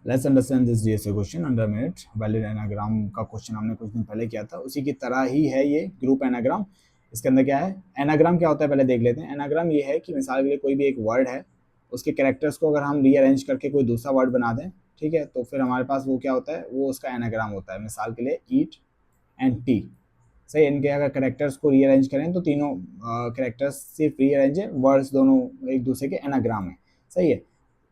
Let's understand this GSA question under minute. Valid anagram का question हमने कुछ दिन पहले किया था, उसी की तरह ही है ये ग्रुप एनाग्राम। इसके अंदर क्या है, एनाग्राम क्या होता है पहले देख लेते हैं। एनाग्राम ये है कि मिसाल के लिए कोई भी एक वर्ड है, उसके कैरेक्टर्स को अगर हम रीअरेंज करके कोई दूसरा वर्ड बना दें, ठीक है, तो फिर हमारे पास वो क्या होता है, वो उसका एनाग्राम होता है। मिसाल के लिए ईट एंड टी, सही। इनके अगर कैरेक्टर्स को रीअरेंज करें तो तीनों कैरेक्टर्स सिर्फ रीअरेंज है, वर्ड्स दोनों एक दूसरे के एनाग्राम है, सही है।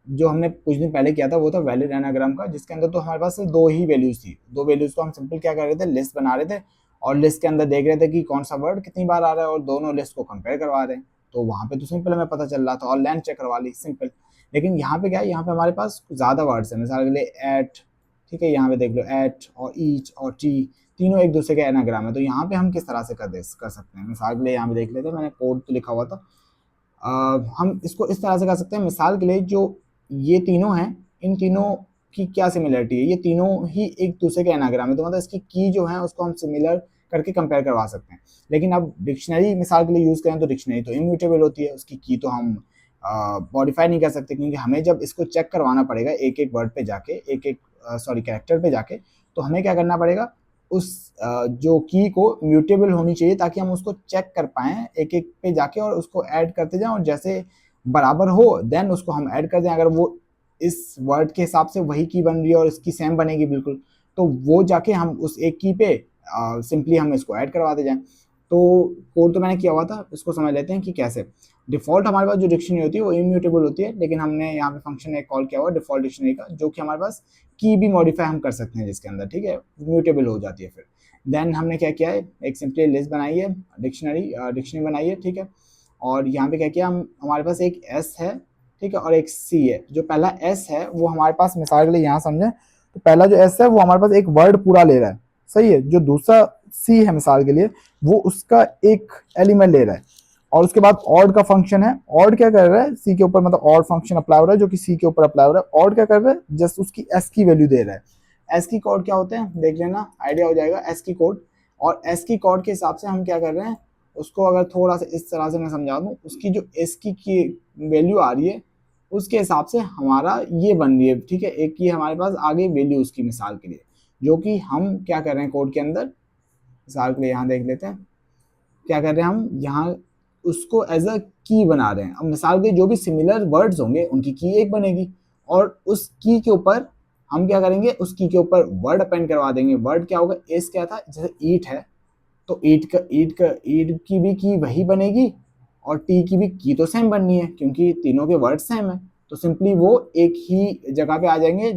जो हमने कुछ दिन पहले किया था वो था वैलिड एनाग्राम का, जिसके अंदर तो हमारे पास सिर्फ दो ही वैल्यूज थी। दो वैल्यूज को हम सिंपल क्या कर रहे थे, लिस्ट बना रहे थे, और लिस्ट के अंदर देख रहे थे कि कौन सा वर्ड कितनी बार आ रहा है, और दोनों लिस्ट को कंपेयर करवा रहे हैं। तो वहां पे तो सिंपल हमें पता चल रहा था, और लेंथ चेक करवा ली, सिंपल। लेकिन यहाँ पे क्या है, यहाँ पे हमारे पास ज्यादा वर्ड्स है। मिसाल के लिए एट, ठीक है, यहाँ पे देख लो एट और ईच और टी, तीनों एक दूसरे के एनाग्राम है। तो यहाँ पे हम किस तरह से कर सकते हैं, मिसाल के लिए यहाँ पे देख लेते हैं, मैंने कोड तो लिखा हुआ था। हम इसको इस तरह से कर सकते हैं। मिसाल के लिए जो ये तीनों हैं, इन तीनों की क्या सिमिलरिटी है, ये तीनों ही एक दूसरे के एनाग्राम है, तो मतलब इसकी की जो है उसको हम सिमिलर करके कंपेयर करवा सकते हैं। लेकिन अब डिक्शनरी मिसाल के लिए यूज करें तो डिक्शनरी तो इम्यूटेबल होती है, उसकी की तो हम मॉडिफाई नहीं कर सकते, क्योंकि हमें जब इसको चेक करवाना पड़ेगा एक एक वर्ड पे जाके, एक एक सॉरी कैरेक्टर पे जाके, तो हमें क्या करना पड़ेगा, उस जो की को म्यूटेबल होनी चाहिए, ताकि हम उसको चेक कर पाएँ एक एक पे जाके और उसको ऐड करते जाएं, और जैसे बराबर हो देन उसको हम ऐड कर दें। अगर वो इस वर्ड के हिसाब से वही की बन रही है और इसकी सेम बनेगी बिल्कुल, तो वो जाके हम उस एक की पे सिंपली हम इसको ऐड करवाते जाएं। तो कोड तो मैंने किया हुआ था, इसको समझ लेते हैं कि कैसे। डिफ़ॉल्ट हमारे पास जो डिक्शनरी होती है वो इम्यूटेबल होती है, लेकिन हमने यहाँ पे फंक्शन एक कॉल किया हुआ डिफ़ॉल्ट डिक्शनरी का, जो कि हमारे पास की भी मॉडिफाई हम कर सकते हैं जिसके अंदर, ठीक है, म्यूटेबल हो जाती है फिर। देन हमने क्या किया है, एक सिंपली लिस्ट बनाई है, डिक्शनरी बनाई है, ठीक है। और यहाँ पे क्या किया, हम हमारे पास एक एस है, ठीक है, और एक सी है। जो पहला एस है वो हमारे पास, मिसाल के लिए यहाँ समझें, तो पहला जो एस है वो हमारे पास एक वर्ड पूरा ले रहा है, सही है। जो दूसरा सी है मिसाल के लिए, वो उसका एक एलिमेंट ले रहा है। और उसके बाद ऑड का फंक्शन है। ऑड क्या कर रहा है, सी के ऊपर, मतलब ऑड फंक्शन अप्लाई हो रहा है जो कि सी के ऊपर अप्लाई हो रहा है। ऑड क्या कर रहा है, जस्ट उसकी एस की वैल्यू दे रहा है। एस की कोड क्या होते हैं देख लेना, आइडिया हो जाएगा एस की कोड। और एस की कोड के हिसाब से हम क्या कर रहे हैं, उसको अगर थोड़ा सा इस तरह से मैं समझा दूं, उसकी जो एस की वैल्यू आ रही है उसके हिसाब से हमारा ये बन रही है, ठीक है। एक ये हमारे पास आगे वैल्यू उसकी, मिसाल के लिए, जो कि हम क्या कर रहे हैं कोड के अंदर, मिसाल के लिए यहाँ देख लेते हैं क्या कर रहे हैं, हम यहाँ उसको एज अ की बना रहे हैं। अब मिसाल के जो भी सिमिलर वर्ड्स होंगे उनकी की एक बनेगी, और उस की के ऊपर हम क्या करेंगे, उस की के ऊपर वर्ड अपेंड करवा देंगे। वर्ड क्या होगा, एस क्या था, जैसे ईट है, तो ईट की भी की वही बनेगी, और टी की भी की तो सेम बननी है, क्योंकि तीनों के वर्ड सेम है। तो सिंपली वो एक ही जगह पे आ जाएंगे,